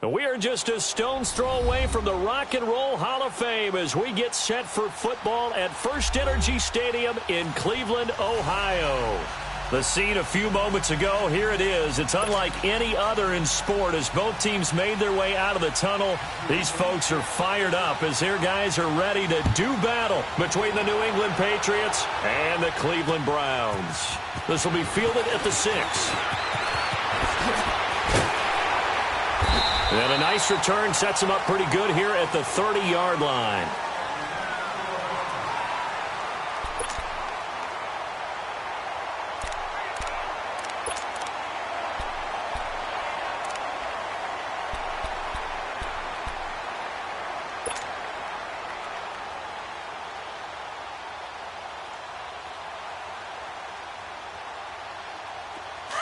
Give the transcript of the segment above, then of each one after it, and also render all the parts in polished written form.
We are just a stone's throw away from the Rock and Roll Hall of Fame as we get set for football at First Energy Stadium in Cleveland, Ohio. The scene a few moments ago, here it is. It's unlike any other in sport as both teams made their way out of the tunnel. These folks are fired up as their guys are ready to do battle between the New England Patriots and the Cleveland Browns. This will be fielded at the 6. And a nice return sets him up pretty good here at the 30-yard line.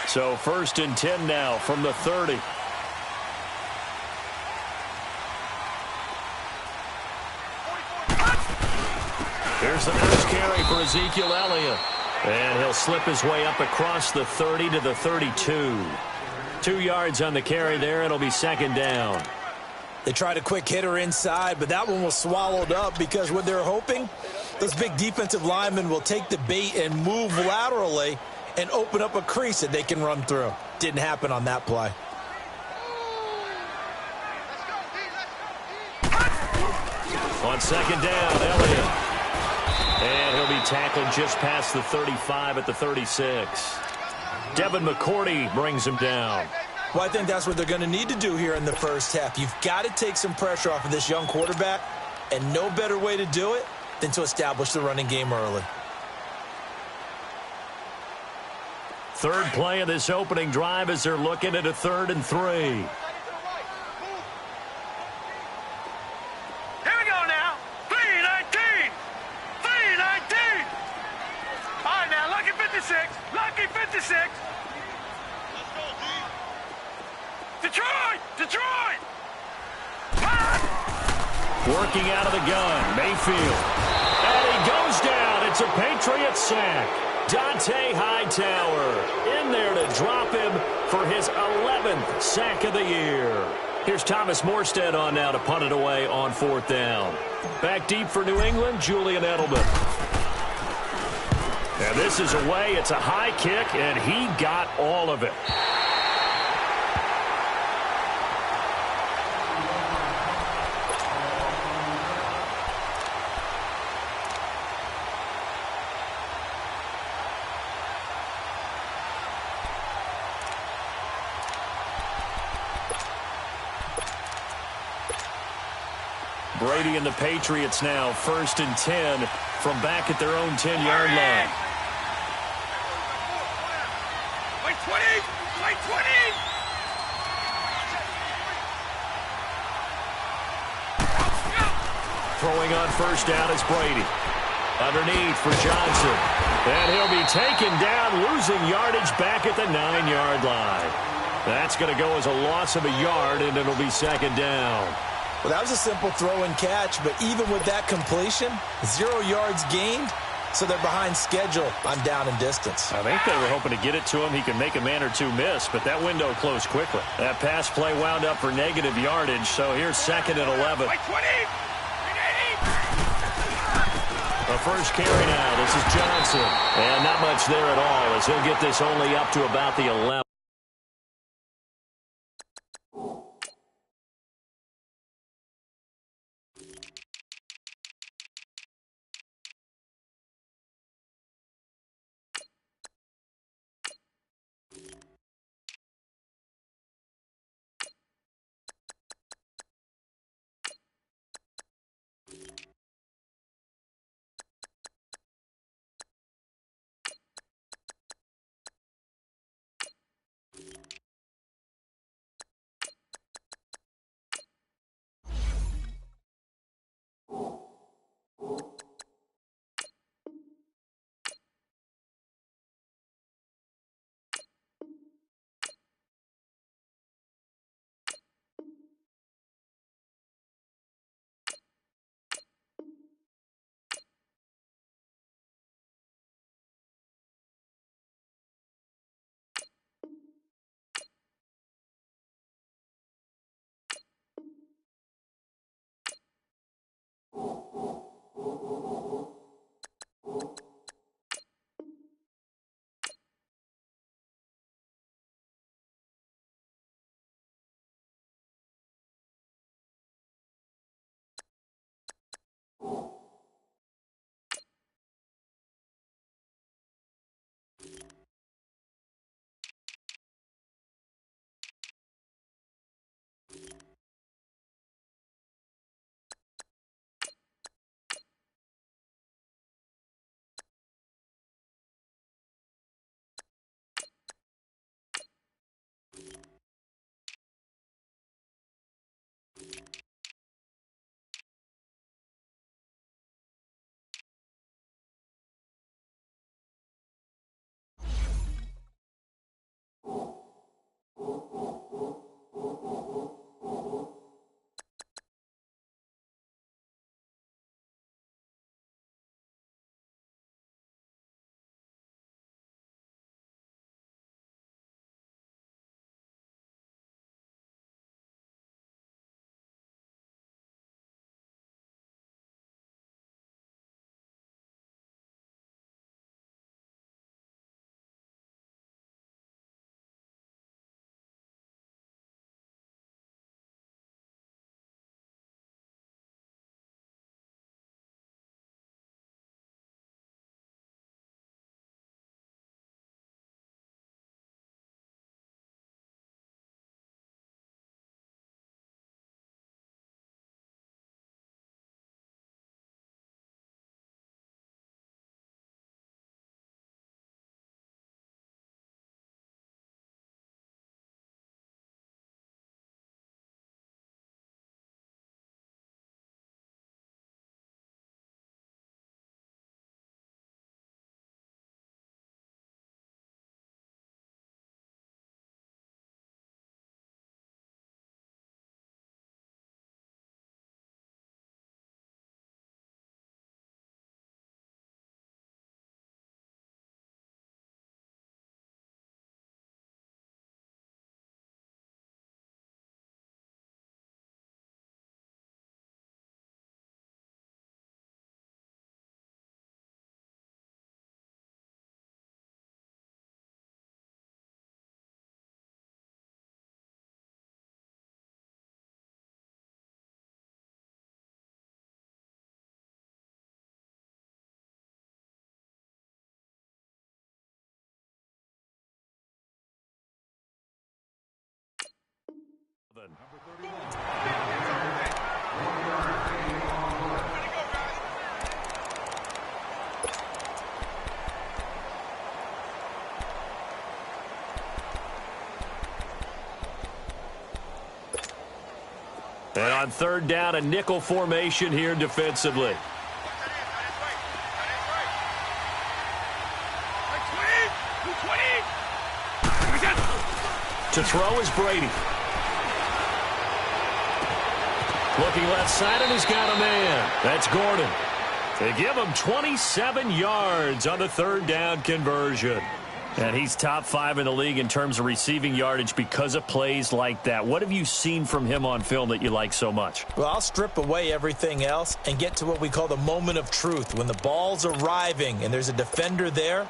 So 1st and 10 now from the 30. Here's the first carry for Ezekiel Elliott. And he'll slip his way up across the 30 to the 32. 2 yards on the carry there. It'll be 2nd down. They tried a quick hitter inside, but that one was swallowed up because what they're hoping, those big defensive linemen will take the bait and move laterally and open up a crease that they can run through. Didn't happen on that play. On 2nd down, Elliott. And he'll be tackled just past the 35 at the 36. Devin McCourty brings him down. Well, I think that's what they're going to need to do here in the first half. You've got to take some pressure off of this young quarterback, and no better way to do it than to establish the running game early. Third play of this opening drive as they're looking at a 3rd and 3. Lucky 56. Detroit! Working out of the gun, Mayfield. And he goes down. It's a Patriot sack. Dante Hightower in there to drop him for his 11th sack of the year. Here's Thomas Morstead on now to punt it away on 4th down. Back deep for New England, Julian Edelman. And this is away. It's a high kick, and he got all of it. Brady and the Patriots now 1st and 10 from back at their own 10-yard line. Throwing on 1st down is Brady. Underneath for Johnson. And he'll be taken down, losing yardage back at the 9-yard line. That's going to go as a loss of a yard, and it'll be 2nd down. Well, that was a simple throw and catch, but even with that completion, 0 yards gained, so they're behind schedule on down and distance. I think they were hoping to get it to him. He could make a man or two miss, but that window closed quickly. That pass play wound up for negative yardage, so here's 2nd and 11. The first carry now. This is Johnson. And not much there at all as he'll get this only up to about the 11. 11. And on third down, a nickel formation here defensively. To throw is Brady. Looking left side, and he's got a man. That's Gordon. They give him 27 yards on the third down conversion. And he's top 5 in the league in terms of receiving yardage because of plays like that. What have you seen from him on film that you like so much? Well, I'll strip away everything else and get to what we call the moment of truth. When the ball's arriving and there's a defender there,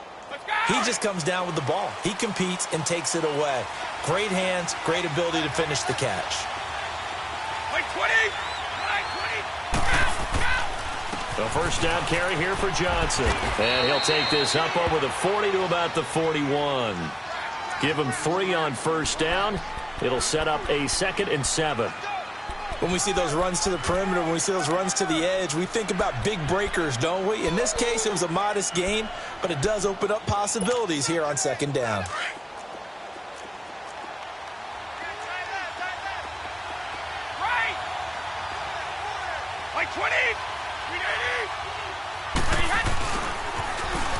he just comes down with the ball. He competes and takes it away. Great hands, great ability to finish the catch. The first down carry here for Johnson. And he'll take this up over the 40 to about the 41. Give him 3 on first down. It'll set up a 2nd and 7. When we see those runs to the perimeter, when we see those runs to the edge, we think about big breakers, don't we? In this case, it was a modest gain, but it does open up possibilities here on 2nd down.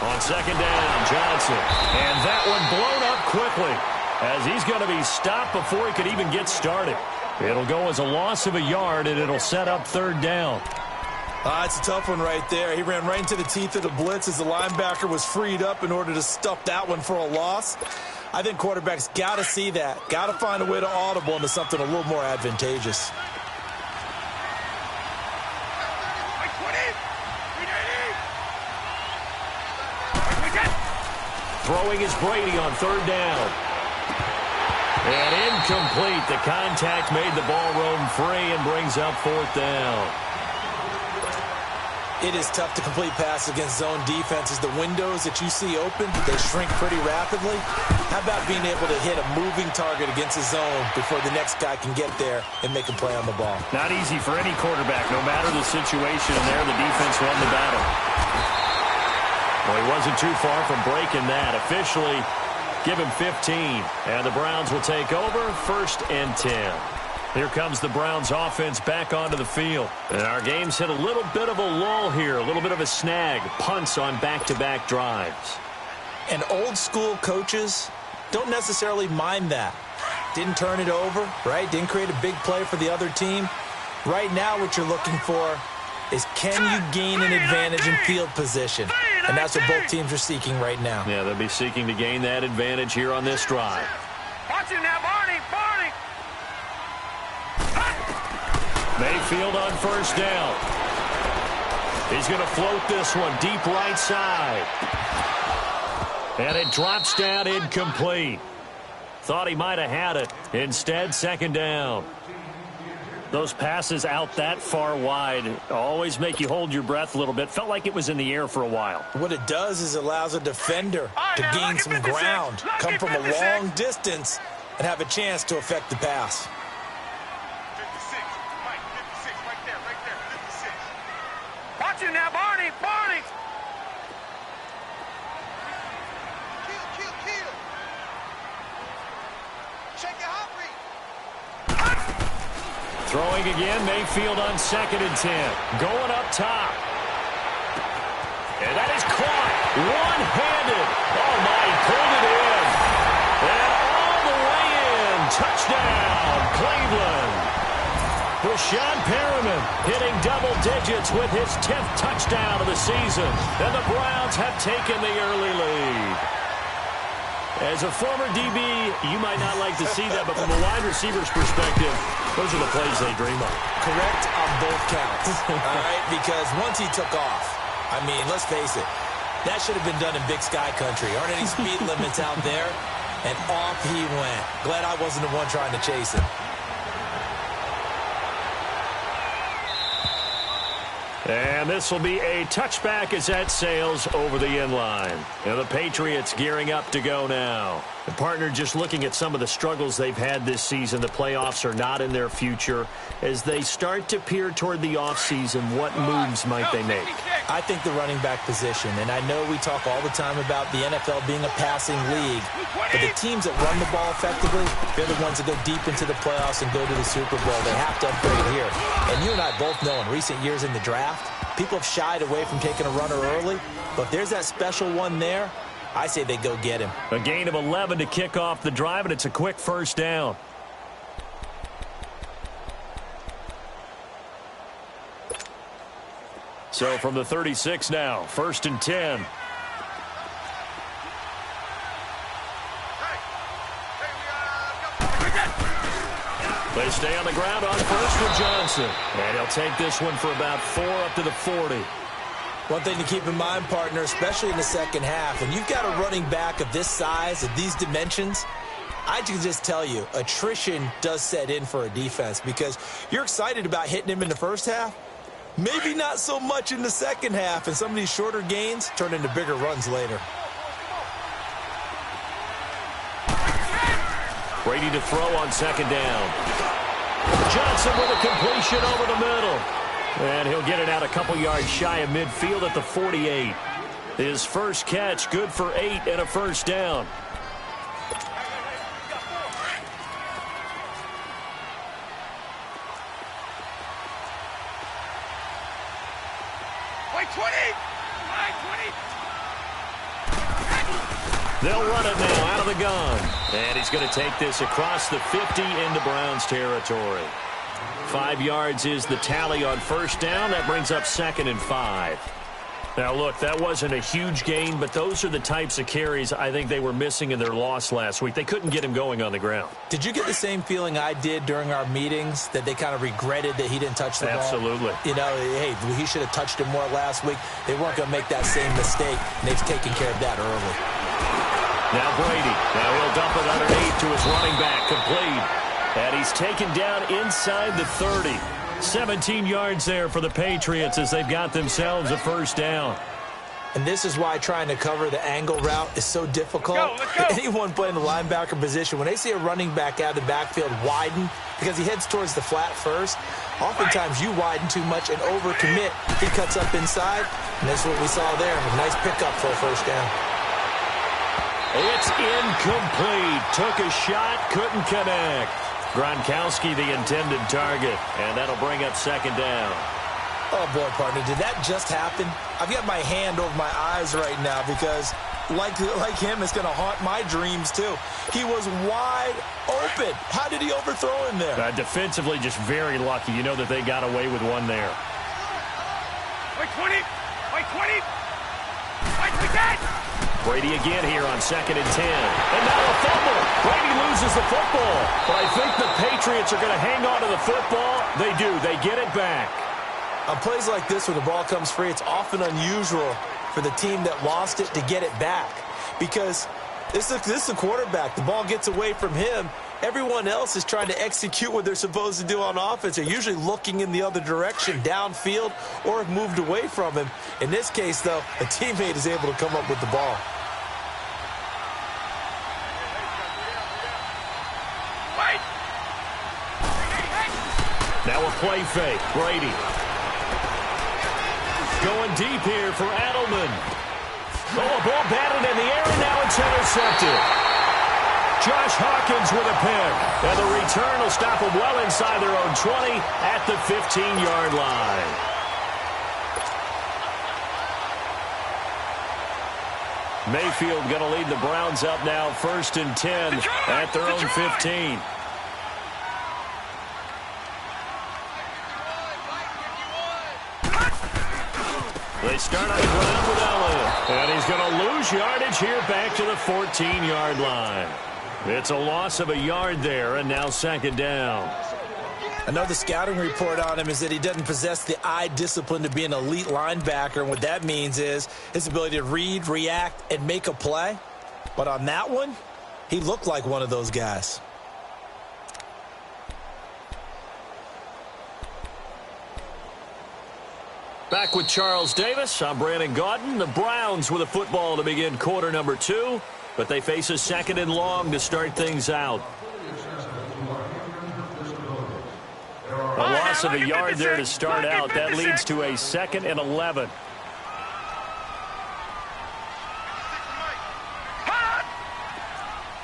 On 2nd down, Johnson. And that one blown up quickly as he's going to be stopped before he could even get started. It'll go as a loss of a yard, and it'll set up 3rd down. It's a tough one right there. He ran right into the teeth of the blitz as the linebacker was freed up in order to stuff that one for a loss. I think quarterbacks got to see that. Got to find a way to audible into something a little more advantageous. Throwing is Brady on 3rd down. And incomplete. The contact made the ball roam free and brings up 4th down. It is tough to complete passes against zone defenses. The windows that you see open, they shrink pretty rapidly. How about being able to hit a moving target against a zone before the next guy can get there and make a play on the ball? Not easy for any quarterback, no matter the situation. And there, the defense won the battle. Well, he wasn't too far from breaking that. Officially, give him 15. And the Browns will take over 1st and 10. Here comes the Browns offense back onto the field. And our game's hit a little bit of a lull here, a little bit of a snag. Punts on back-to-back drives. And old-school coaches don't necessarily mind that. Didn't turn it over, right? Didn't create a big play for the other team. Right now what you're looking for is can you gain an advantage in field position? And that's what both teams are seeking right now. Yeah, they'll be seeking to gain that advantage here on this drive. Watch him now, Barney. Mayfield on 1st down. He's going to float this one deep right side. And it drops down incomplete. Thought he might have had it. Instead, 2nd down. Those passes out that far wide always make you hold your breath a little bit. Felt like it was in the air for a while. What it does is it allows a defender to gain some ground, come from a long distance, and have a chance to affect the pass. 56, Mike, 56, right there, 56. Watch him now, Barney. Kill. Check your hot read. Throwing again, Mayfield on 2nd and 10. Going up top. And that is caught. One-handed. Oh, my, he pulled it in. And all the way in. Touchdown, Cleveland. Brashad Perriman hitting double digits with his 10th touchdown of the season. And the Browns have taken the early lead. As a former DB, you might not like to see that, but from a wide receiver's perspective, those are the plays they dream of. Correct on both counts, all right? Because once he took off, I mean, let's face it, that should have been done in Big Sky country. Aren't any speed limits out there? And off he went. Glad I wasn't the one trying to chase him. And this will be a touchback as that sails over the end line. And the Patriots gearing up to go now. And partner, just looking at some of the struggles they've had this season, the playoffs are not in their future. As they start to peer toward the offseason, what moves might they make? I think the running back position, and I know we talk all the time about the NFL being a passing league, but the teams that run the ball effectively, they're the ones that go deep into the playoffs and go to the Super Bowl. They have to upgrade here. And you and I both know in recent years in the draft, people have shied away from taking a runner early, but if there's that special one there, I say they go get him. A gain of 11 to kick off the drive, and it's a quick first down. So from the 36 now, 1st and 10. They stay on the ground on first with Johnson. And he'll take this one for about 4 up to the 40. One thing to keep in mind, partner, especially in the second half, when you've got a running back of this size, of these dimensions, I can just tell you, attrition does set in for a defense because you're excited about hitting him in the first half. Maybe not so much in the second half, and some of these shorter gains turn into bigger runs later. Brady to throw on second down. Johnson with a completion over the middle. And he'll get it out a couple yards shy of midfield at the 48. His first catch, good for 8 and a first down. They'll run it now out of the gun. And he's going to take this across the 50 into Browns territory. 5 yards is the tally on first down. That brings up 2nd and 5. Now, look, that wasn't a huge gain, but those are the types of carries I think they were missing in their loss last week. They couldn't get him going on the ground. Did you get the same feeling I did during our meetings, that they kind of regretted that he didn't touch the ball? Absolutely. You know, hey, he should have touched it more last week. They weren't going to make that same mistake, and they've taken care of that early. Now Brady. Now he'll dump it underneath to his running back, complete. And he's taken down inside the 30. 17 yards there for the Patriots as they've got themselves a first down. And this is why trying to cover the angle route is so difficult. Let's go. Anyone playing the linebacker position, when they see a running back out of the backfield widen because he heads towards the flat first, oftentimes you widen too much and overcommit. He cuts up inside, and that's what we saw there. A nice pickup for a first down. It's incomplete. Took a shot, couldn't connect. Gronkowski the intended target, and that'll bring up 2nd down. Oh, boy, partner, did that just happen? I've got my hand over my eyes right now because, like him, it's going to haunt my dreams, too. He was wide open. How did he overthrow him there? Defensively, just very lucky. You know that they got away with one there. Wait, 20. Wait, 20. Wait, we got. Brady again here on 2nd and 10. And now a fumble. Brady loses the football. But I think the Patriots are going to hang on to the football. They do. They get it back. On plays like this, when the ball comes free, it's often unusual for the team that lost it to get it back. Because this is a quarterback. The ball gets away from him. Everyone else is trying to execute what they're supposed to do on offense. They're usually looking in the other direction, downfield, or have moved away from him. In this case, though, a teammate is able to come up with the ball. Now a play fake. Brady. Going deep here for Edelman. Oh, a ball batted in the air, and now it's intercepted. Josh Hawkins with a pick. And the return will stop them well inside their own 20 at the 15-yard line. Mayfield going to lead the Browns up now 1st and 10 at their own 15. They start on the ground with Elliott. And he's going to lose yardage here back to the 14-yard line. It's a loss of a yard there, and now 2nd down. I know the scouting report on him is that he doesn't possess the eye discipline to be an elite linebacker. And what that means is his ability to read, react, and make a play. But on that one, he looked like one of those guys. Back with Charles Davis. I'm Brandon Gaudin. The Browns with a football to begin quarter number 2. but they face a 2nd and long to start things out. A loss of a yard there to start out. That leads to a 2nd and 11.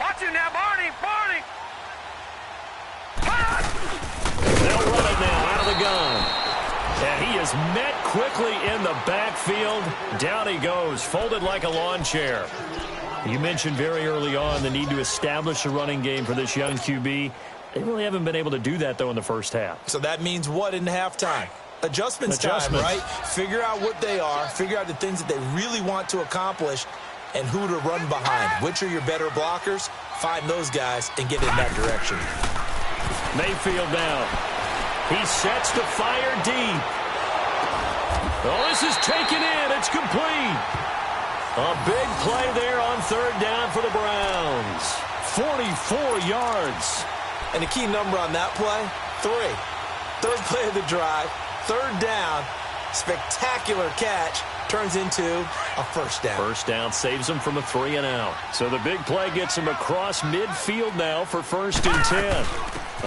Watch it now, Barney. They'll run it now out of the gun. And he is met quickly in the backfield. Down he goes, folded like a lawn chair. You mentioned very early on the need to establish a running game for this young QB. They really haven't been able to do that, though, in the first half. So that means what in halftime? Adjustments time, right? Figure out what they are, figure out the things that they really want to accomplish, and who to run behind. Which are your better blockers? Find those guys and get in that direction. Mayfield now. He sets to fire deep. Oh, this is taken in. It's complete. A big play there on 3rd down for the Browns. 44 yards. And the key number on that play, 3. 3rd play of the drive, 3rd down, spectacular catch, turns into a 1st down. 1st down saves him from a 3 and out. So the big play gets him across midfield now for 1st and 10.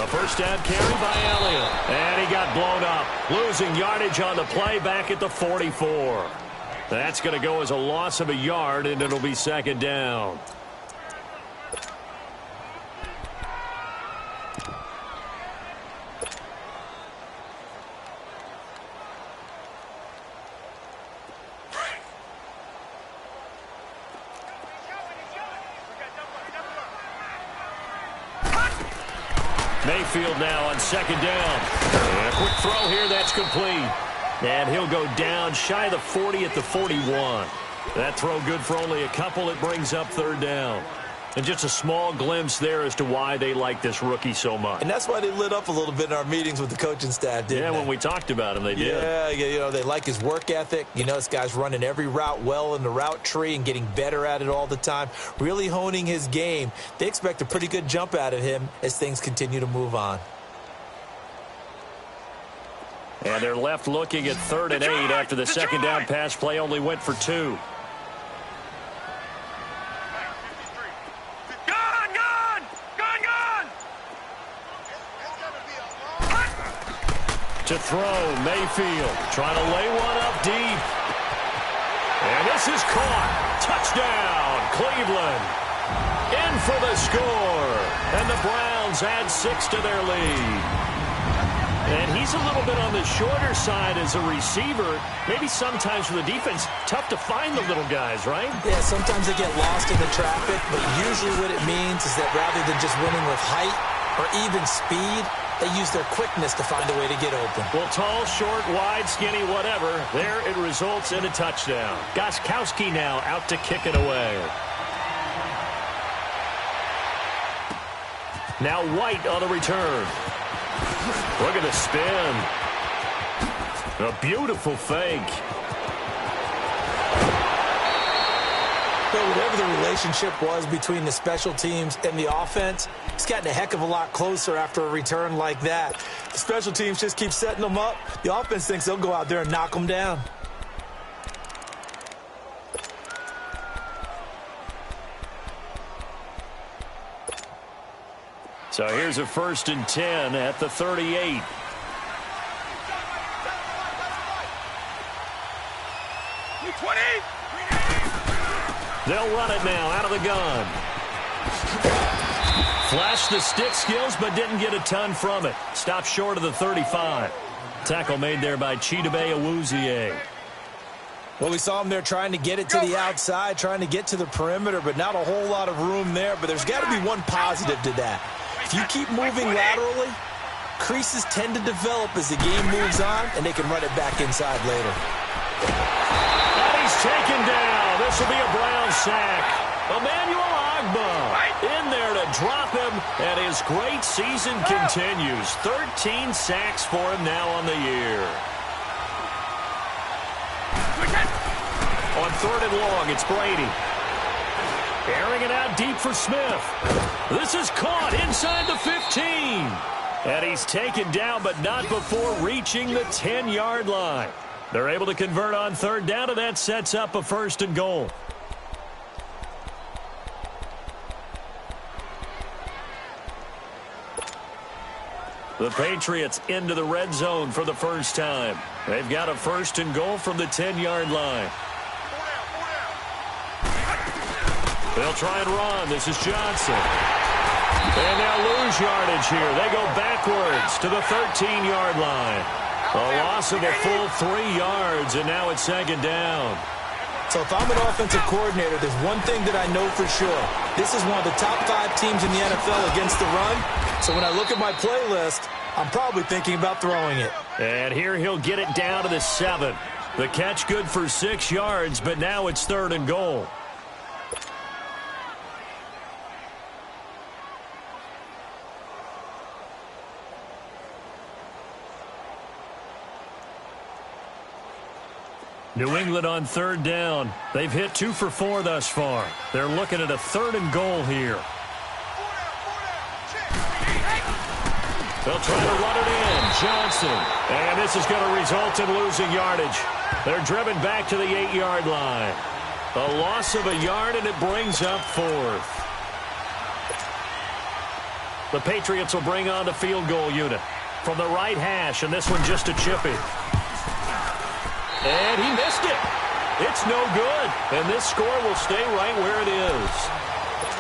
A 1st down carry by Elliott. And he got blown up, losing yardage on the play back at the 44. That's going to go as a loss of a yard, and it'll be 2nd down. Mayfield now on 2nd down. And a quick throw here, that's complete. And he'll go down shy of the 40 at the 41. That throw good for only a couple. It brings up 3rd down. And just a small glimpse there as to why they like this rookie so much. And that's why they lit up a little bit in our meetings with the coaching staff, didn't they? Yeah, when we talked about him, they did. Yeah, you know, they like his work ethic. You know, this guy's running every route well in the route tree and getting better at it all the time, really honing his game. They expect a pretty good jump out of him as things continue to move on. And they're left looking at 3rd and 8 after the 2nd down pass play only went for 2. To throw, Mayfield trying to lay one up deep. And this is caught. Touchdown, Cleveland. In for the score. And the Browns add 6 to their lead. And he's a little bit on the shorter side as a receiver. Maybe sometimes for the defense, tough to find the little guys, right? Yeah, sometimes they get lost in the traffic, but usually what it means is that rather than just winning with height or even speed, they use their quickness to find a way to get open. Well, tall, short, wide, skinny, whatever. There it results in a touchdown. Gostkowski now out to kick it away. Now White on the return. Look at the spin. A beautiful fake. So whatever the relationship was between the special teams and the offense, it's gotten a heck of a lot closer after a return like that. The special teams just keep setting them up. The offense thinks they'll go out there and knock them down. So here's a 1st and 10 at the 38. They'll run it now out of the gun. Flashed the stick skills, but didn't get a ton from it. Stopped short of the 35. Tackle made there by Chidobe Awuzie. Well, we saw him there trying to get it to the outside, trying to get to the perimeter, but not a whole lot of room there. But there's got to be one positive to that. If you keep moving laterally, creases tend to develop as the game moves on, and they can run it back inside later. And he's taken down. This will be a Brown sack. Emmanuel Agba in there to drop him, and his great season continues. 13 sacks for him now on the year. On 3rd and long, it's Brady. Airing it out deep for Smith. This is caught inside the 15. And he's taken down, but not before reaching the 10-yard line. They're able to convert on 3rd down, and that sets up a 1st and goal. The Patriots into the red zone for the first time. They've got a 1st and goal from the 10-yard line. They'll try and run. This is Johnson. And they'll lose yardage here. They go backwards to the 13-yard line. A loss of a full 3 yards, and now it's 2nd down. So if I'm an offensive coordinator, there's one thing that I know for sure. This is one of the top 5 teams in the NFL against the run. So when I look at my playlist, I'm probably thinking about throwing it. And here he'll get it down to the 7. The catch good for 6 yards, but now it's 3rd and goal. New England on 3rd down. They've hit 2 for 4 thus far. They're looking at a 3rd and goal here. They'll try to run it in. Johnson. And this is going to result in losing yardage. They're driven back to the 8-yard line. A loss of a yard, and it brings up 4th. The Patriots will bring on the field goal unit from the right hash, and this one just a chippy. And he missed it. It's no good. And this score will stay right where it is.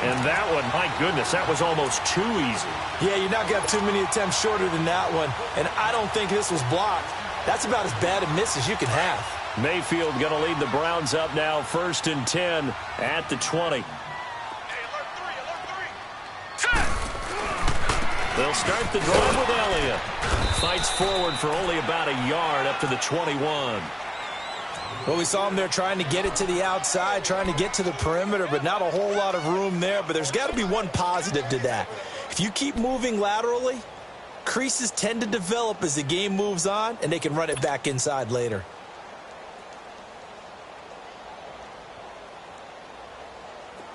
And that one, my goodness, that was almost too easy. Yeah, you're not going to have too many attempts shorter than that one. And I don't think this was blocked. That's about as bad a miss as you can have. Mayfield going to lead the Browns up now, 1st and 10 at the 20. They'll start the drive with Elliott. Fights forward for only about a yard up to the 21. Well, we saw him there trying to get it to the outside, trying to get to the perimeter, but not a whole lot of room there. But there's got to be one positive to that. If you keep moving laterally, creases tend to develop as the game moves on, and they can run it back inside later.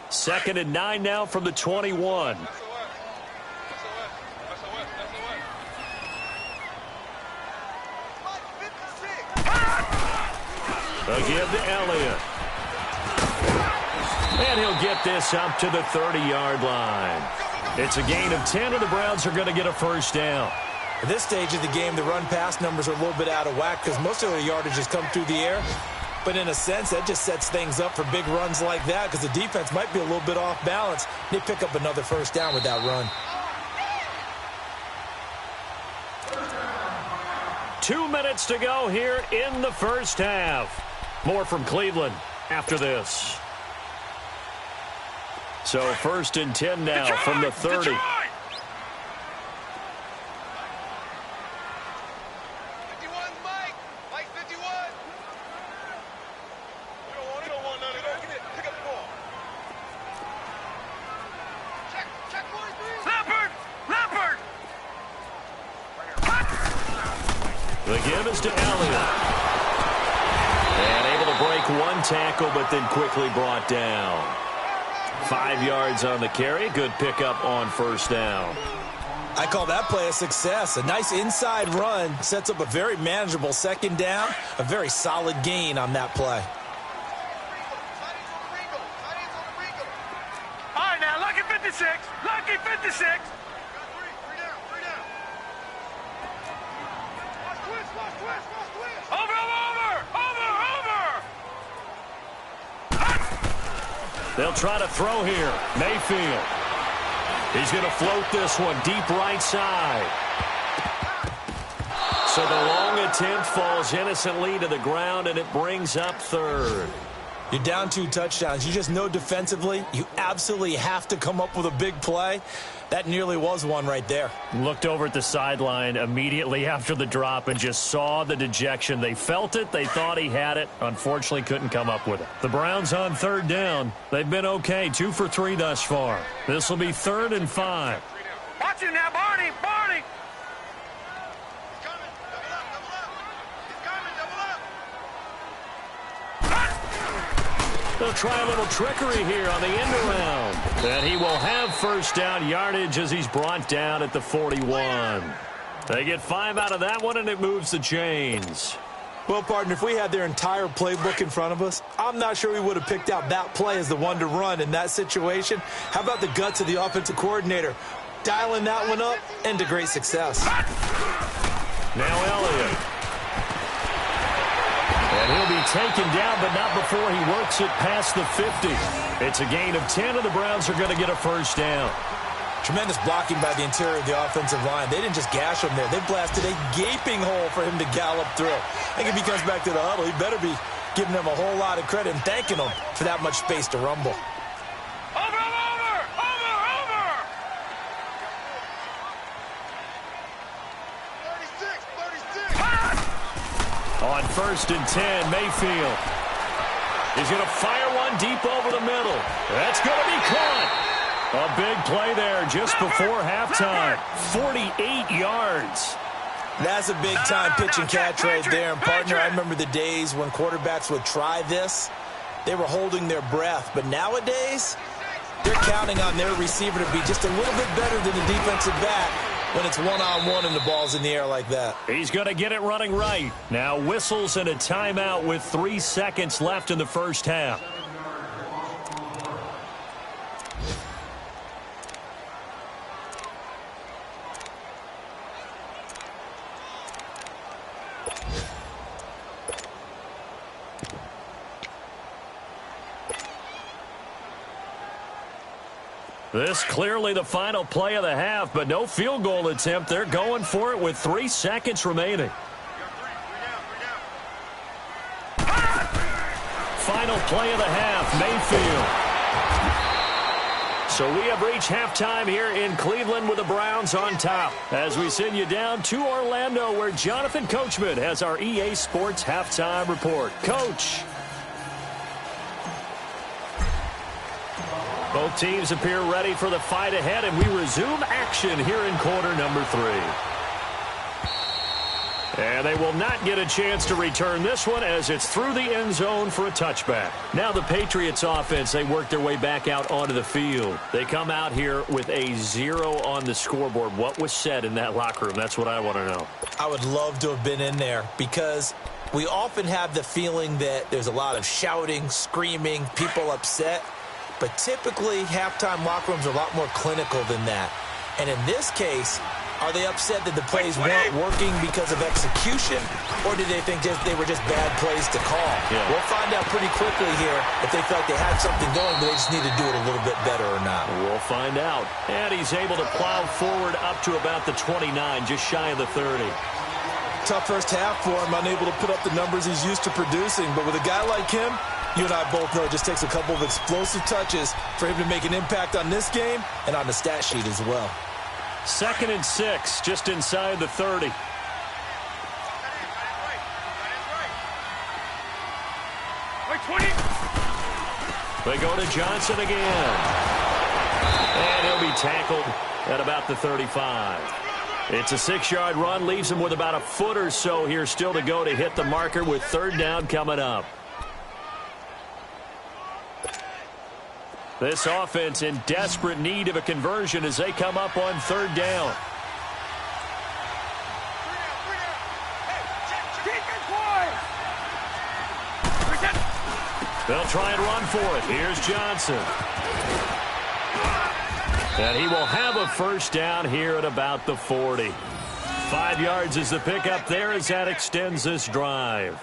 Second and 9 now from the 21. Again to Elliott. And he'll get this up to the 30-yard line. It's a gain of 10, and the Browns are going to get a 1st down. At this stage of the game, the run-pass numbers are a little bit out of whack because most of their yardage has come through the air. But in a sense, that just sets things up for big runs like that because the defense might be a little bit off balance. They pick up another 1st down with that run. 2 minutes to go here in the 1st half. More from Cleveland after this. So 1st and 10 now Detroit, from the 30. Detroit. 51, Mike. Mike 51. You don't want none of that. Get it. Pick up the ball. Check 43. Lampard. The give is to Elliott. And able to break one tackle, but then quickly brought down. 5 yards on the carry. Good pickup on 1st down. I call that play a success. A nice inside run sets up a very manageable 2nd down. A very solid gain on that play. All right, now, lucky 56. Lucky 56. Three down. Watch twist. Over. They'll try to throw here. Mayfield. He's going to float this one deep right side. So the long attempt falls innocently to the ground, and it brings up 3rd. You're down 2 touchdowns. You just know defensively you absolutely have to come up with a big play. That nearly was one right there. Looked over at the sideline immediately after the drop and just saw the dejection. They felt it. They thought he had it. Unfortunately, couldn't come up with it. The Browns on 3rd down. They've been okay. 2 for 3 thus far. This will be 3rd and 5. Watch him now, Barney. They'll try a little trickery here on the end around. And he will have 1st down yardage as he's brought down at the 41. They get 5 out of that one, and it moves the chains. Well, partner, if we had their entire playbook in front of us, I'm not sure we would have picked out that play as the one to run in that situation. How about the guts of the offensive coordinator? dialing that one up into great success. Now Elliott. And he'll be taken down, but not before he works it past the 50. It's a gain of 10, and the Browns are going to get a first down. Tremendous blocking by the interior of the offensive line. They didn't just gash him there. They blasted a gaping hole for him to gallop through. I think if he comes back to the huddle, he better be giving them a whole lot of credit and thanking them for that much space to rumble. Over! 36! On 1st and 10, Mayfield. He's going to fire one deep over the middle. That's going to be caught. A big play there just before halftime. 48 yards. That's a big-time pitch and catch right there. And, partner, I remember the days when quarterbacks would try this. They were holding their breath. But nowadays, they're counting on their receiver to be just a little bit better than the defensive back when it's one-on-one and the ball's in the air like that. He's going to get it running right. Now whistles and a timeout with 3 seconds left in the first half. This clearly the final play of the half, but no field goal attempt. They're going for it with 3 seconds remaining. Final play of the half, Mayfield. So we have reached halftime here in Cleveland with the Browns on top. As we send you down to Orlando, where Jonathan Coachman has our EA Sports halftime report. Coach. Both teams appear ready for the fight ahead, and we resume action here in quarter number 3. And they will not get a chance to return this one as it's through the end zone for a touchback. Now the Patriots offense, they work their way back out onto the field. They come out here with a 0 on the scoreboard. What was said in that locker room? That's what I want to know. I would love to have been in there because we often have the feeling that there's a lot of shouting, screaming, people upset. But typically, halftime locker rooms are a lot more clinical than that. And in this case, are they upset that the plays weren't working because of execution? Or do they think they were just bad plays to call? Yeah. We'll find out pretty quickly here if they felt they had something going, but they just need to do it a little bit better or not. We'll find out. And he's able to plow forward up to about the 29, just shy of the 30. Tough first half for him, unable to put up the numbers he's used to producing. But with a guy like him, you and I both know it just takes a couple of explosive touches for him to make an impact on this game and on the stat sheet as well. 2nd and 6, just inside the 30. They go to Johnson again. And he'll be tackled at about the 35. It's a 6-yard run, leaves him with about a foot or so here still to go to hit the marker with 3rd down coming up. This offense in desperate need of a conversion as they come up on 3rd down. They'll try and run for it. Here's Johnson. And he will have a first down here at about the 40. 5 yards is the pickup there as that extends this drive.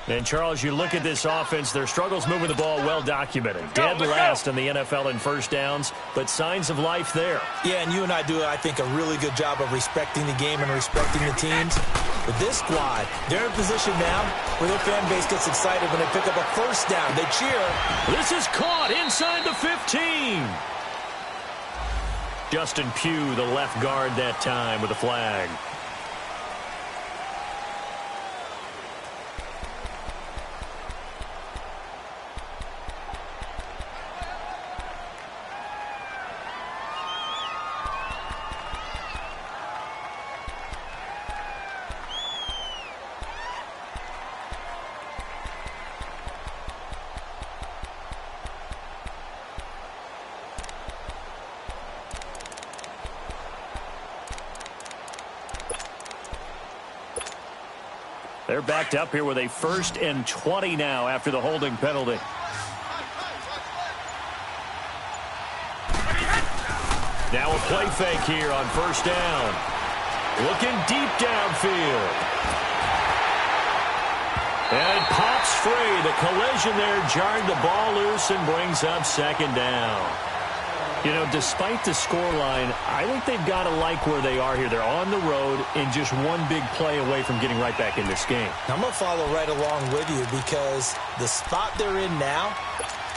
And, Charles, you look at this offense, their struggles moving the ball well documented. Dead last in the NFL in first downs, but signs of life there. Yeah, and you and I do, I think, a really good job of respecting the game and respecting the teams. With this squad, they're in position now where their fan base gets excited when they pick up a first down. They cheer. This is caught inside the 15. Justin Pugh, the left guard that time with a flag. They're backed up here with a 1st and 20 now after the holding penalty. Now a play fake here on first down. Looking deep downfield. And it pops free. The collision there jarred the ball loose and brings up second down. You know, despite the scoreline, I think they've got to like where they are here. They're on the road and just one big play away from getting right back in this game. I'm going to follow right along with you because the spot they're in now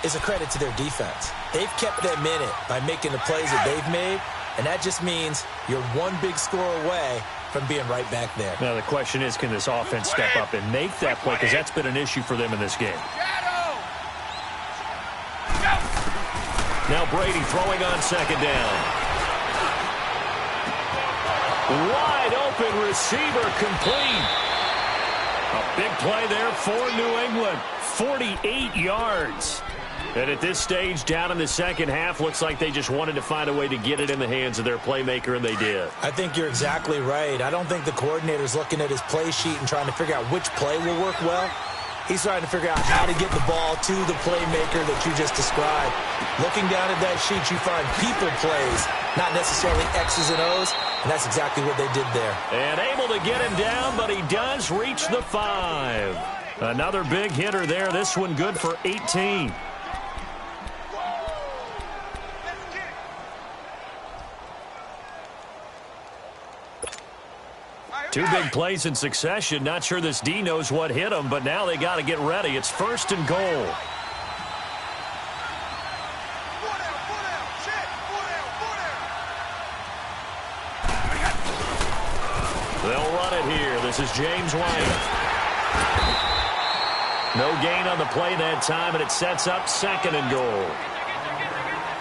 is a credit to their defense. They've kept them in it by making the plays that they've made, and that just means you're one big score away from being right back there. Now the question is, can this offense step up and make that play? Because that's been an issue for them in this game. Now Brady throwing on second down. Wide open receiver complete. A big play there for New England. 48 yards. And at this stage, down in the second half, looks like they just wanted to find a way to get it in the hands of their playmaker, and they did. I think you're exactly right. I don't think the coordinator's looking at his play sheet and trying to figure out which play will work well. He's trying to figure out how to get the ball to the playmaker that you just described. Looking down at that sheet, you find people plays, not necessarily X's and O's, and that's exactly what they did there. And able to get him down, but he does reach the 5. Another big hitter there. This one good for 18. Two big plays in succession. Not sure this D knows what hit him, but now they got to get ready. It's first and goal. They'll run it here. This is James White. No gain on the play that time, and it sets up second and goal.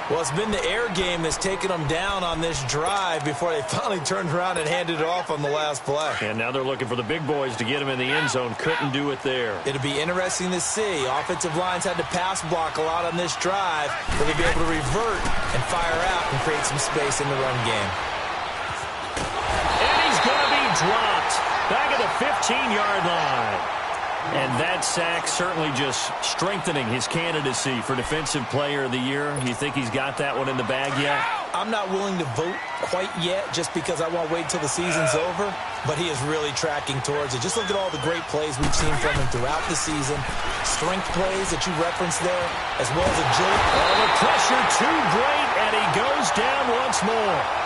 Well, it's been the air game that's taken them down on this drive before they finally turned around and handed it off on the last play. And now they're looking for the big boys to get him in the end zone. Couldn't do it there. It'll be interesting to see. Offensive lines had to pass block a lot on this drive. Will they be able to revert and fire out and create some space in the run game? And he's going to be dropped back at the 15-yard line. And that sack certainly just strengthening his candidacy for Defensive Player of the Year. You think he's got that one in the bag yet? I'm not willing to vote quite yet just because I won't wait till the season's over. But he is really tracking towards it. Just look at all the great plays we've seen from him throughout the season. Strength plays that you referenced there, as well as agility. Oh, the pressure too great, and he goes down once more.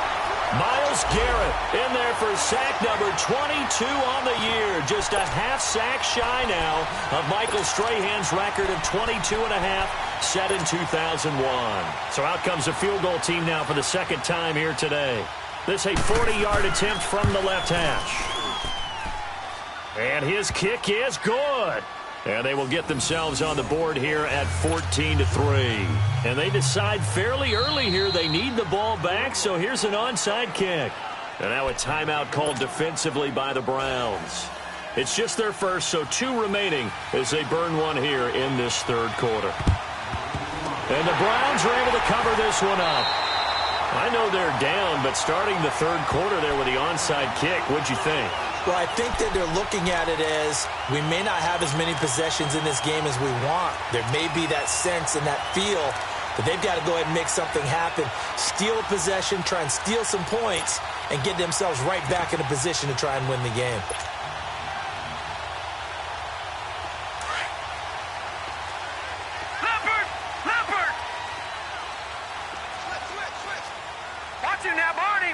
Myles Garrett in there for sack number 22 on the year. Just a half sack shy now of Michael Strahan's record of 22 and a half set in 2001. So out comes a field goal team now for the second time here today. This a 40-yard attempt from the left hash. And his kick is good. And they will get themselves on the board here at 14-3. And they decide fairly early here they need the ball back, so here's an onside kick. And now a timeout called defensively by the Browns. It's just their first, so 2 remaining as they burn one here in this third quarter. And the Browns are able to cover this one up. I know they're down, but starting the third quarter there with the onside kick, what'd you think? Well, I think that they're looking at it as we may not have as many possessions in this game as we want. There may be that sense and that feel that they've got to go ahead and make something happen. Steal a possession, try and steal some points, and get themselves right back in a position to try and win the game. Leopard! Switch! Watch him now, Barney!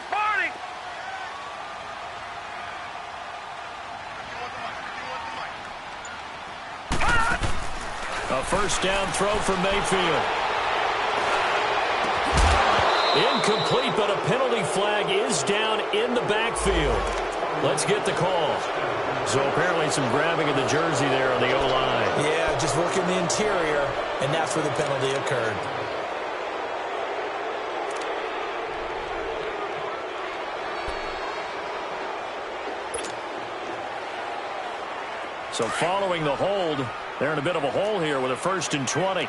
A first down throw for Mayfield. Incomplete, but a penalty flag is down in the backfield. Let's get the call. So apparently some grabbing of the jersey there on the O-line. Yeah, just working the interior, and that's where the penalty occurred. So following the hold, they're in a bit of a hole here with a 1st and 20.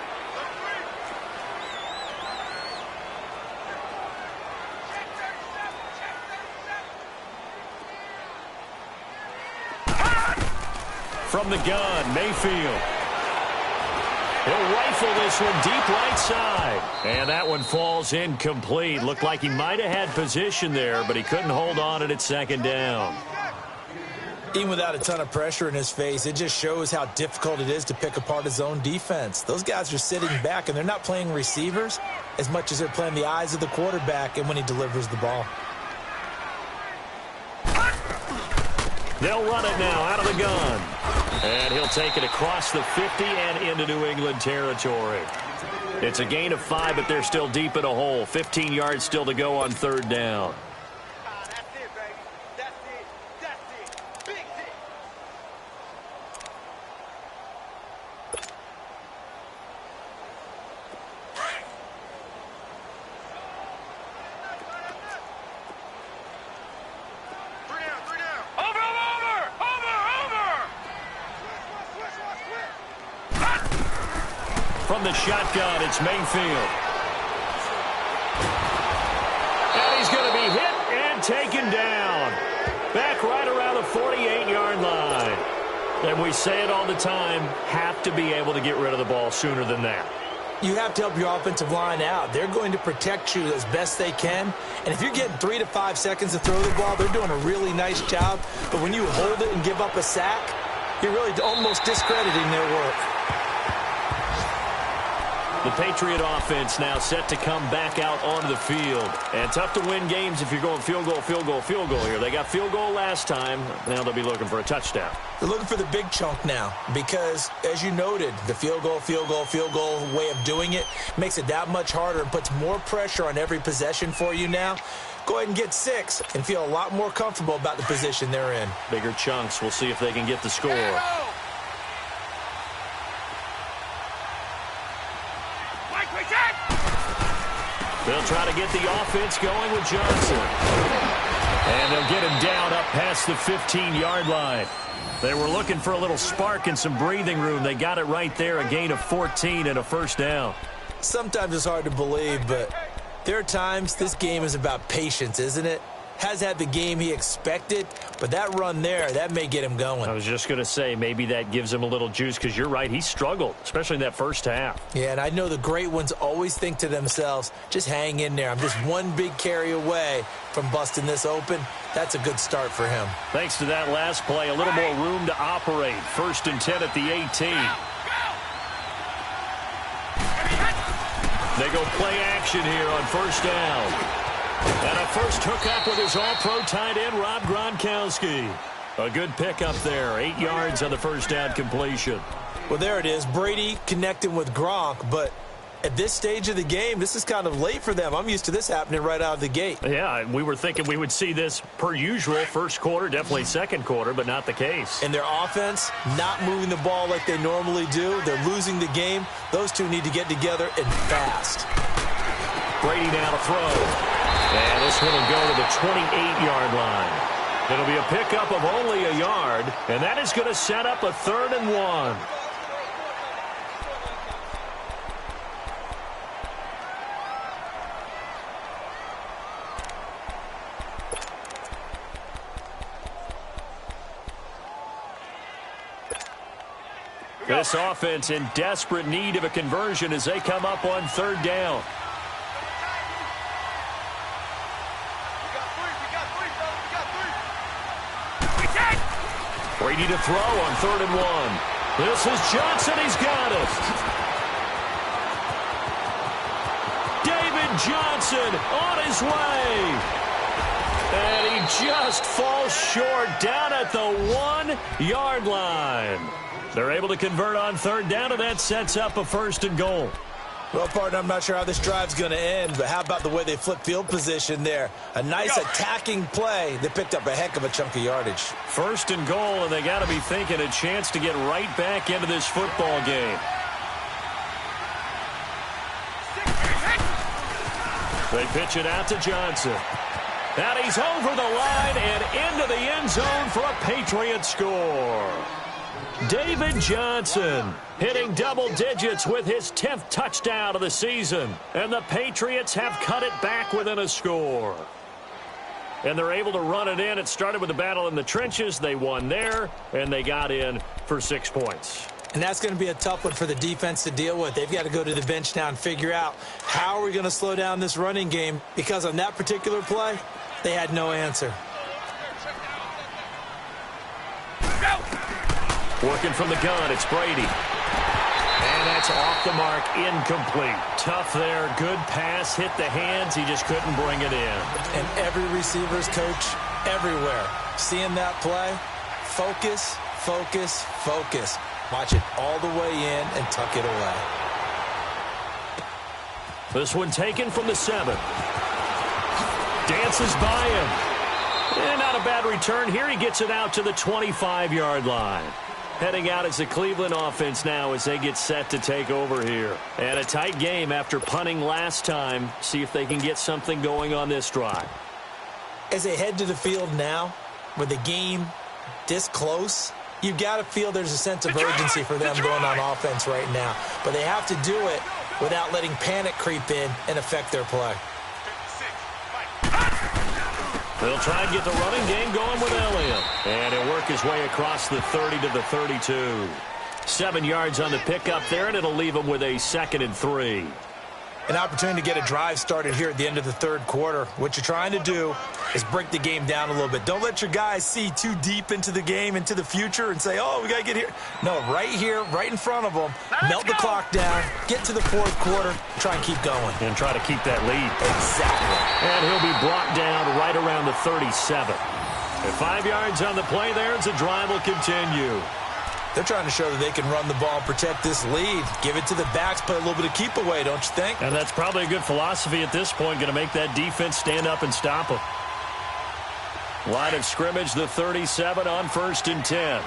From the gun, Mayfield. He'll rifle this one deep right side. And that one falls incomplete. Looked like he might have had position there, but he couldn't hold on at second down. Even without a ton of pressure in his face, it just shows how difficult it is to pick apart his own defense. Those guys are sitting back, and they're not playing receivers as much as they're playing the eyes of the quarterback and when he delivers the ball. They'll run it now out of the gun. And he'll take it across the 50 and into New England territory. It's a gain of 5, but they're still deep in a hole. 15 yards still to go on third down. That's it, baby. That's it. That's it. Big hit. Three down. Over. From the shotgun, it's Mayfield. And he's going to be hit and taken down. Back right around the 48-yard line. And we say it all the time, have to be able to get rid of the ball sooner than that. You have to help your offensive line out. They're going to protect you as best they can. And if you're getting 3 to 5 seconds to throw the ball, they're doing a really nice job. But when you hold it and give up a sack, you're really almost discrediting their work. The Patriot offense now set to come back out onto the field. And tough to win games if you're going field goal here. They got field goal last time. Now they'll be looking for a touchdown. They're looking for the big chunk now because, as you noted, the field goal way of doing it makes it that much harder and puts more pressure on every possession for you now. Go ahead and get 6 and feel a lot more comfortable about the position they're in. Bigger chunks. We'll see if they can get the score. They'll try to get the offense going with Johnson. And they'll get him down up past the 15-yard line. They were looking for a little spark and some breathing room. They got it right there, a gain of 14 and a first down. Sometimes it's hard to believe, but there are times this game is about patience, isn't it? Has had the game he expected, but that run there, that may get him going. I was just going to say, maybe that gives him a little juice because you're right, he struggled, especially in that first half. Yeah, and I know the great ones always think to themselves, just hang in there. I'm just one big carry away from busting this open. That's a good start for him. Thanks to that last play, a little more room to operate. 1st and 10 at the 18. They go play action here on first down. And a first hookup with his all-pro tight end, Rob Gronkowski. A good pickup there, 8 yards on the first down completion. Well, there it is. Brady connecting with Gronk, but at this stage of the game, this is kind of late for them. I'm used to this happening right out of the gate. Yeah, we were thinking we would see this per usual, first quarter, definitely second quarter, but not the case. And their offense not moving the ball like they normally do. They're losing the game. Those two need to get together and fast. Brady now to throw. And this one will go to the 28-yard line. It'll be a pickup of only a yard, and that is going to set up a 3rd and 1. This offense in desperate need of a conversion as they come up on 3rd down. Brady to throw on 3rd and 1. This is Johnson. He's got it. David Johnson on his way. And he just falls short down at the 1-yard line. They're able to convert on 3rd down, and that sets up a 1st and goal. Well, partner, I'm not sure how this drive's going to end, but how about the way they flip field position there? A nice attacking play. They picked up a heck of a chunk of yardage. 1st and goal, and they got to be thinking a chance to get right back into this football game. They pitch it out to Johnson. And he's over the line and into the end zone for a Patriot score. David Johnson hitting double digits with his 10th touchdown of the season. And the Patriots have cut it back within a score. And they're able to run it in. It started with a battle in the trenches. They won there, and they got in for 6 points. And that's going to be a tough one for the defense to deal with. They've got to go to the bench now and figure out how are we going to slow down this running game, because on that particular play, they had no answer. Working from the gun, it's Brady. And that's off the mark, incomplete. Tough there, good pass, hit the hands, he just couldn't bring it in. And every receiver's coach everywhere, seeing that play, focus, focus, focus. Watch it all the way in and tuck it away. This one taken from the 7. Dances by him. And not a bad return here. He gets it out to the 25-yard line. Heading out as the Cleveland offense now as they get set to take over here. And a tight game after punting last time. See if they can get something going on this drive. As they head to the field now, with the game this close, you've got to feel there's a sense of urgency for them going on offense right now. But they have to do it without letting panic creep in and affect their play. They'll try and get the running game going with Elliott. And he'll work his way across the 30 to the 32. 7 yards on the pickup there, and it'll leave him with a 2nd and 3. An opportunity to get a drive started here at the end of the third quarter. What you're trying to do is break the game down a little bit. Don't let your guys see too deep into the game, into the future, and say, oh, we got to get here. No, right here, right in front of them, melt the clock down, get to the fourth quarter, try and keep going. And try to keep that lead. Exactly. And he'll be brought down right around the 37. At 5 yards on the play there, as the drive will continue. They're trying to show that they can run the ball and protect this lead. Give it to the backs, play a little bit of keep away, don't you think? And that's probably a good philosophy at this point, going to make that defense stand up and stop them. Line of scrimmage, the 37 on 1st and 10.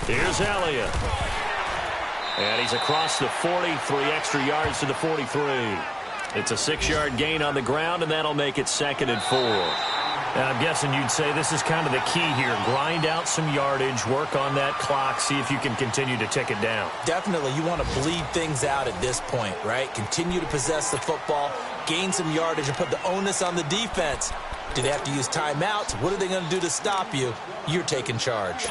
Here's Elliott. And he's across the 40, 3 extra yards to the 43. It's a 6-yard gain on the ground, and that'll make it 2nd and 4. And I'm guessing you'd say this is kind of the key here. Grind out some yardage, work on that clock, see if you can continue to tick it down. Definitely. You want to bleed things out at this point, right? Continue to possess the football, gain some yardage, and put the onus on the defense. Do they have to use timeouts? What are they going to do to stop you? You're taking charge.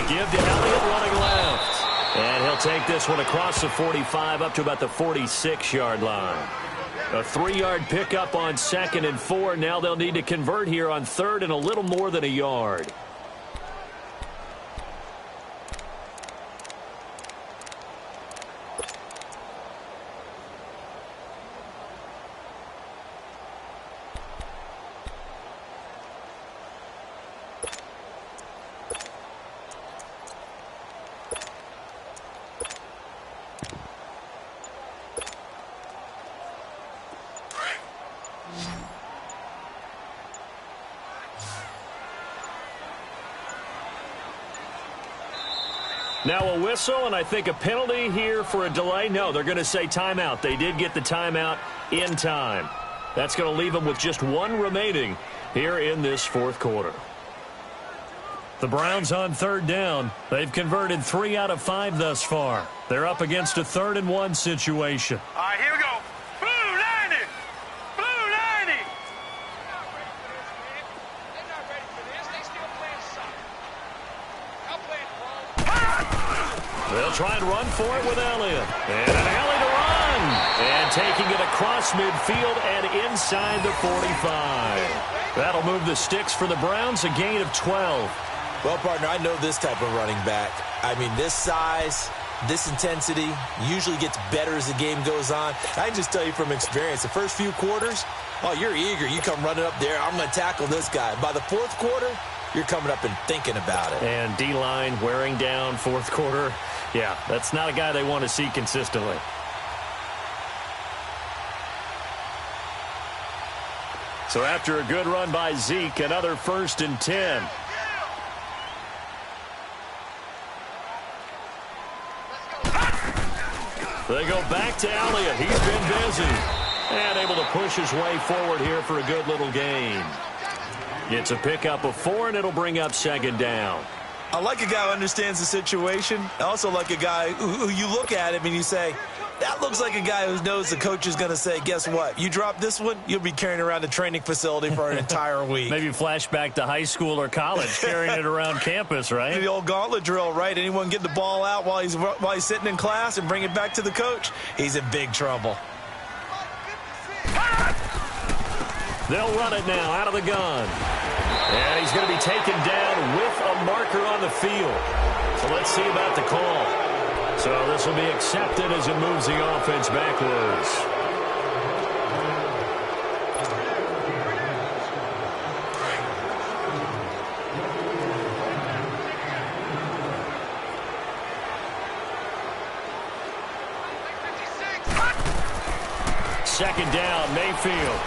Give to Elliott running left. And he'll take this one across the 45 up to about the 46-yard line. A 3-yard pickup on 2nd and 4. Now they'll need to convert here on 3rd and a little more than a yard. Now a whistle, and I think a penalty here for a delay. No, they're going to say timeout. They did get the timeout in time. That's going to leave them with just 1 remaining here in this fourth quarter. The Browns on 3rd down. They've converted 3 out of 5 thus far. They're up against a 3rd and 1 situation. All right, here we go. Blue 90! Blue 90! They're not ready for this. They still playing soccer. I'll play it wrong. They'll try and run for it with Elliott. And an alley to run. And taking it across midfield and inside the 45. That'll move the sticks for the Browns, a gain of 12. Well, partner, I know this type of running back. I mean, this size, this intensity usually gets better as the game goes on. I can just tell you from experience, the first few quarters, oh, you're eager. You come running up there, I'm going to tackle this guy. By the fourth quarter, you're coming up and thinking about it. And D-line wearing down fourth quarter. Yeah, that's not a guy they want to see consistently. So after a good run by Zeke, another 1st and 10. They go back to Elliott. He's been busy. And able to push his way forward here for a good little gain. It's a pickup of 4, and it'll bring up second down. I like a guy who understands the situation. I also like a guy who you look at him and you say, that looks like a guy who knows the coach is going to say, guess what? You drop this one, you'll be carrying around the training facility for an entire week. Maybe flashback to high school or college, carrying it around campus, right? The old gauntlet drill, right? Anyone get the ball out while he's sitting in class and bring it back to the coach? He's in big trouble. They'll run it now out of the gun. And he's going to be taken down with a marker on the field. So let's see about the call. So this will be accepted as it moves the offense backwards. Second down, Mayfield.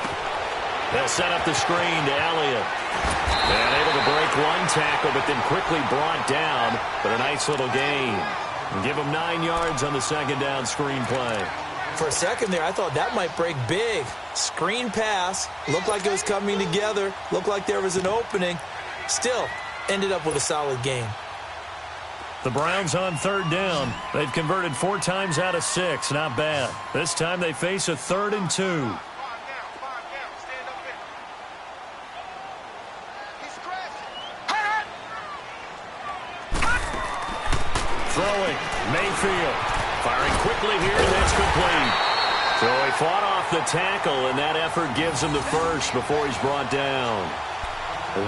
They'll set up the screen to Elliott. And able to break one tackle, but then quickly brought down. But a nice little gain. And give him 9 yards on the second down screen play. For a second there, I thought that might break big. Screen pass. Looked like it was coming together. Looked like there was an opening. Still, ended up with a solid gain. The Browns on third down. They've converted 4 times out of 6. Not bad. This time they face a 3rd and 2. Throwing, Mayfield. Firing quickly here, and that's complete. So he fought off the tackle, and that effort gives him the first before he's brought down.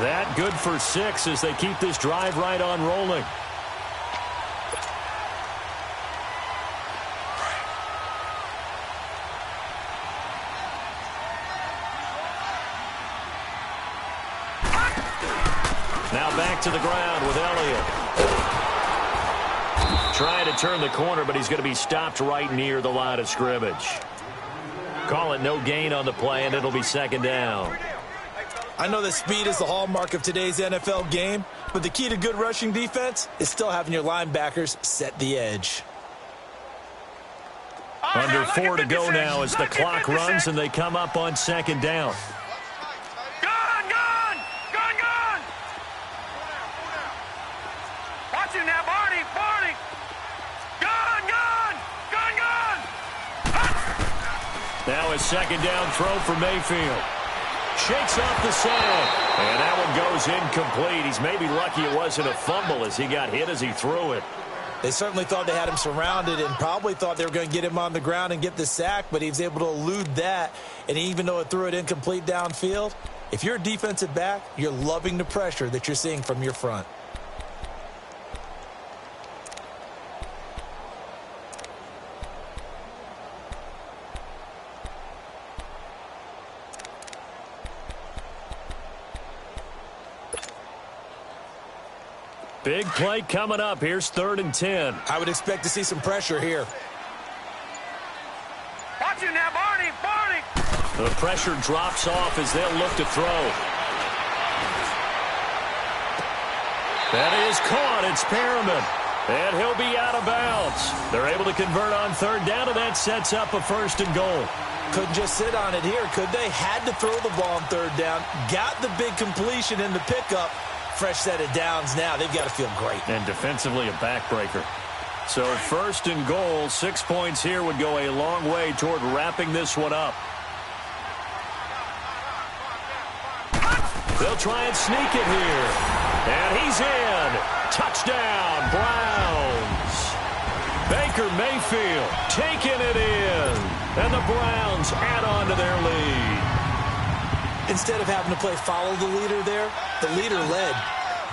That good for 6 as they keep this drive right on rolling. Now back to the ground with Elliott. Trying to turn the corner, but he's going to be stopped right near the line of scrimmage. Call it no gain on the play, and it'll be second down. I know that speed is the hallmark of today's NFL game, but the key to good rushing defense is still having your linebackers set the edge. Under 4 to go now as the clock runs, and they come up on second down. Gone! Watch him now, Barney! Now a second down throw for Mayfield. Shakes off the side. And that one goes incomplete. He's maybe lucky it wasn't a fumble as he got hit as he threw it. They certainly thought they had him surrounded and probably thought they were going to get him on the ground and get the sack, but he was able to elude that. And even though it threw it incomplete downfield, if you're a defensive back, you're loving the pressure that you're seeing from your front. Big play coming up. Here's 3rd and 10. I would expect to see some pressure here. Watch him now, Barney! The pressure drops off as they'll look to throw. That is caught. It's Perriman. And he'll be out of bounds. They're able to convert on 3rd down, and that sets up a 1st and goal. Couldn't just sit on it here, could they? Had to throw the ball on 3rd down. Got the big completion in the pickup. Fresh set of downs now. They've got to feel great. And defensively a backbreaker. So 1st and goal, 6 points here would go a long way toward wrapping this one up. They'll try and sneak it here. And he's in. Touchdown, Browns. Baker Mayfield taking it in. And the Browns add on to their lead. Instead of having to play follow the leader there, the leader led.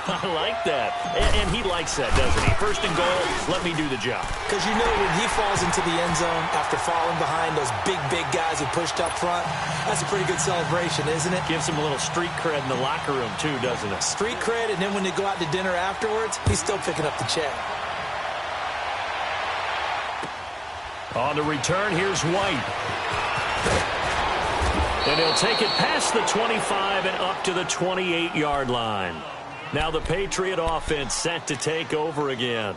I like that. And he likes that, doesn't he? 1st and goal, let me do the job. Because you know when he falls into the end zone after falling behind those big guys who pushed up front, that's a pretty good celebration, isn't it? Gives him a little street cred in the locker room, too, doesn't it? Street cred, and then when they go out to dinner afterwards, he's still picking up the check. On the return, here's White. And he'll take it past the 25 and up to the 28-yard line. Now the Patriot offense set to take over again.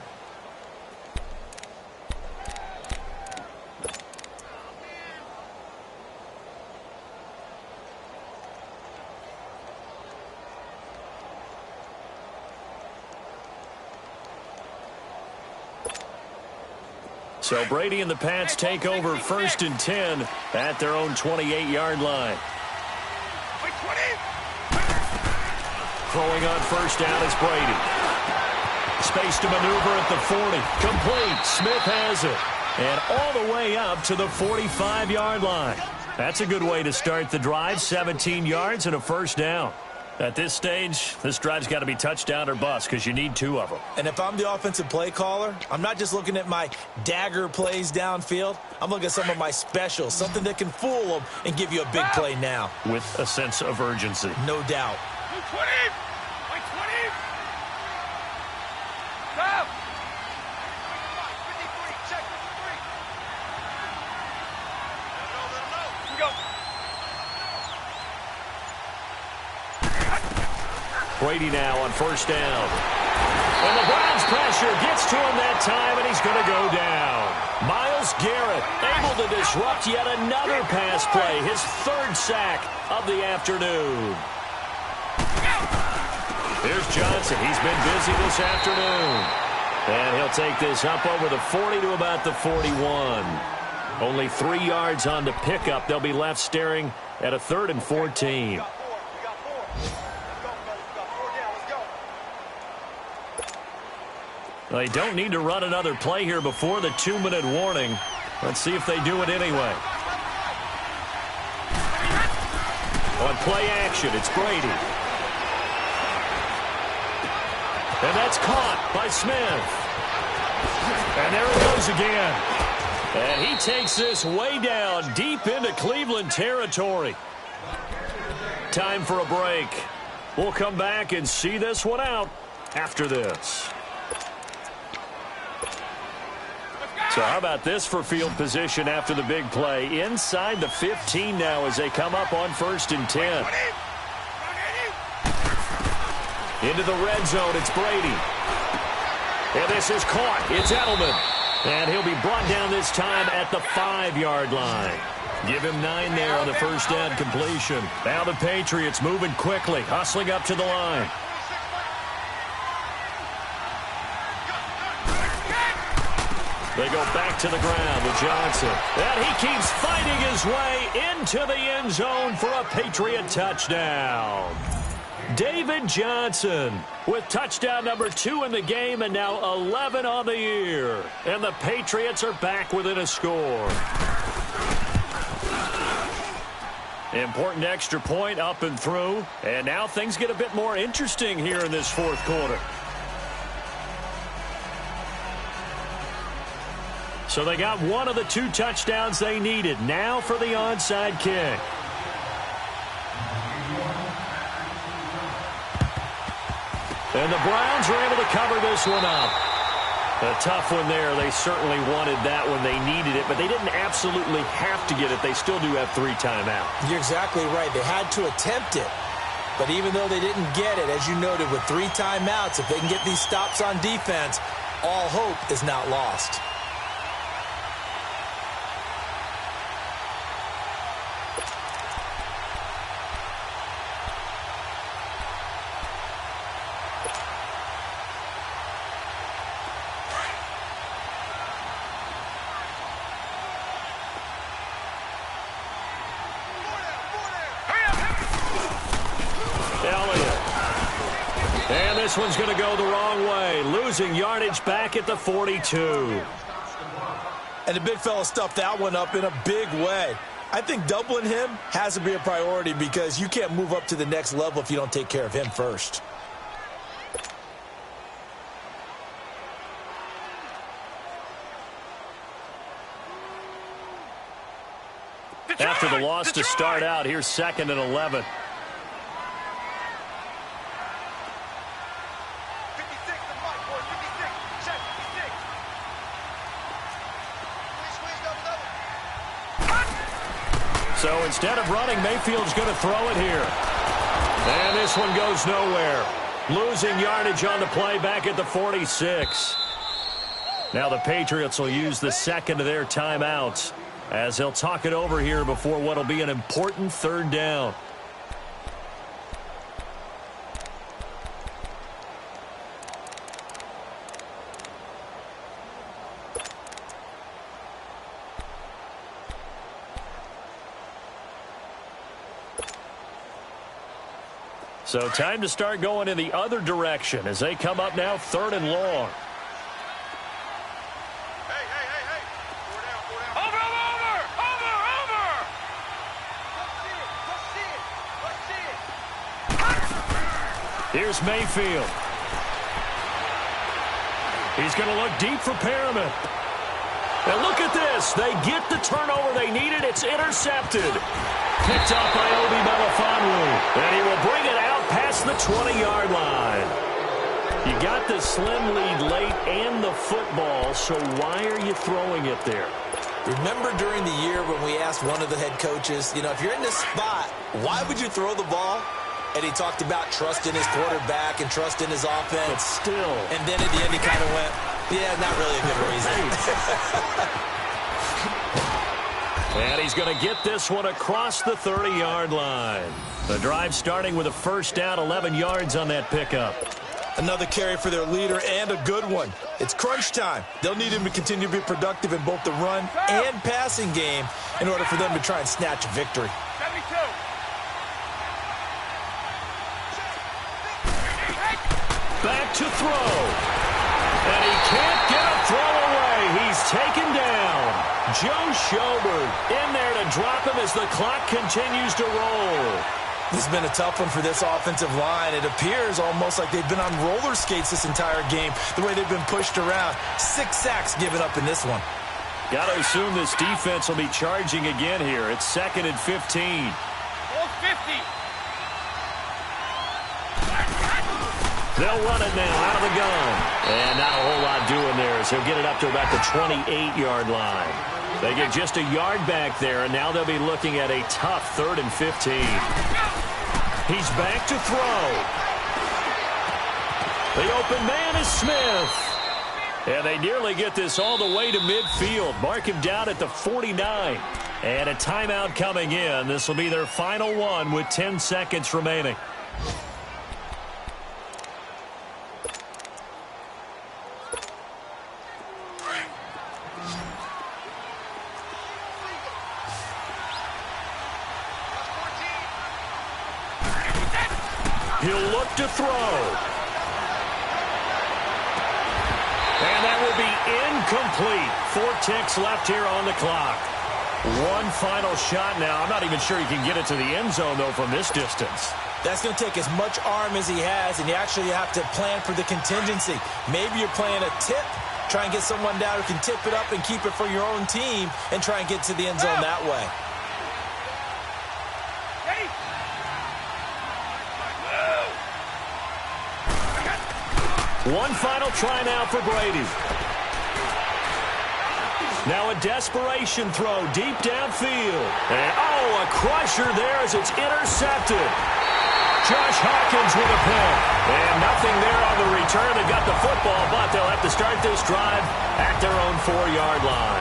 So Brady and the Pats take over 1st and 10 at their own 28-yard line. Throwing on 1st down is Brady. Space to maneuver at the 40. Complete. Smith has it. And all the way up to the 45-yard line. That's a good way to start the drive. 17 yards and a 1st down. At this stage, this drive's got to be touchdown or bust because you need 2 of them. And if I'm the offensive play caller, I'm not just looking at my dagger plays downfield. I'm looking at some of my specials, something that can fool them and give you a big play now. With a sense of urgency. No doubt. 20! 20! Go! 53, check 53. Let him know. Here we go. Brady now on 1st down. And the Browns pressure gets to him that time, and he's going to go down. Myles Garrett able to disrupt yet another pass play, his 3rd sack of the afternoon. Here's Johnson. He's been busy this afternoon. And he'll take this up over the 40 to about the 41. Only 3 yards on the pickup. They'll be left staring at a 3rd and 14. They don't need to run another play here before the 2-minute warning. Let's see if they do it anyway. On play action, it's Brady. And that's caught by Smith. And there it goes again. And he takes this way down deep into Cleveland territory. Time for a break. We'll come back and see this one out after this. So how about this for field position after the big play? Inside the 15 now as they come up on 1st and 10. Into the red zone, it's Brady. And this is caught. It's Edelman. And he'll be brought down this time at the 5-yard line. Give him 9 there on the 1st down completion. Now the Patriots moving quickly, hustling up to the line. They go back to the ground with Johnson. And he keeps fighting his way into the end zone for a Patriot touchdown. David Johnson with touchdown number 2 in the game and now 11 on the year. And the Patriots are back within a score. Important extra point up and through. And now things get a bit more interesting here in this 4th quarter. So they got one of the 2 touchdowns they needed. Now for the onside kick. And the Browns are able to cover this one up. A tough one there. They certainly wanted that when they needed it, but they didn't absolutely have to get it. They still do have 3 timeouts. You're exactly right. They had to attempt it. But even though they didn't get it, as you noted, with 3 timeouts, if they can get these stops on defense, all hope is not lost. This one's going to go the wrong way, losing yardage back at the 42. And the big fella stuffed that one up in a big way. I think doubling him has to be a priority because you can't move up to the next level if you don't take care of him first. After the loss to start out, here's 2nd and 11. So instead of running, Mayfield's going to throw it here. And this one goes nowhere. Losing yardage on the play back at the 46. Now the Patriots will use the 2nd of their timeouts as they'll talk it over here before what will be an important 3rd down. So time to start going in the other direction as they come up now 3rd and long. Hey, hey, hey, hey. Four down, four down. Over, over, over, over, over. Here's Mayfield. He's going to look deep for Perriman. And look at this. They get the turnover they needed. It's intercepted. Picked off by Obi Melifonwu. And he will bring it out past the 20-yard line. You got the slim lead late and the football, so why are you throwing it there? Remember during the year when we asked one of the head coaches, you know, if you're in this spot, why would you throw the ball? And he talked about trust in his quarterback and trust in his offense. But still. And then at the end he kind of went, yeah, not really a good reason. And he's going to get this one across the 30-yard line. The drive starting with a first down, 11 yards on that pickup. Another carry for their leader and a good one. It's crunch time. They'll need him to continue to be productive in both the run and passing game in order for them to try and snatch a victory. 72. Back to throw. And he can't get a throw away. He's taken down. Joe Schobert in there to drop him as the clock continues to roll. This has been a tough one for this offensive line. It appears almost like they've been on roller skates this entire game, the way they've been pushed around. 6 sacks given up in this one. Got to assume this defense will be charging again here. It's 2nd and 15. All 50. They'll run it now out of the gun. And not a whole lot doing there as he'll get it up to about the 28-yard line. They get just a yard back there, and now they'll be looking at a tough 3rd and 15. He's back to throw. The open man is Smith. And they nearly get this all the way to midfield. Mark him down at the 49. And a timeout coming in. This will be their final one with 10 seconds remaining. He'll look to throw. And that will be incomplete. 4 ticks left here on the clock. One final shot now. I'm not even sure he can get it to the end zone, though, from this distance. That's going to take as much arm as he has, and you actually have to plan for the contingency. Maybe you're playing a tip. Try and get someone down who can tip it up and keep it for your own team and try and get to the end zone that way. One final try now for Brady. Now a desperation throw deep downfield. And, a crusher there as it's intercepted. Josh Hawkins with a pick. And nothing there on the return. They got the football, but they'll have to start this drive at their own 4-yard line.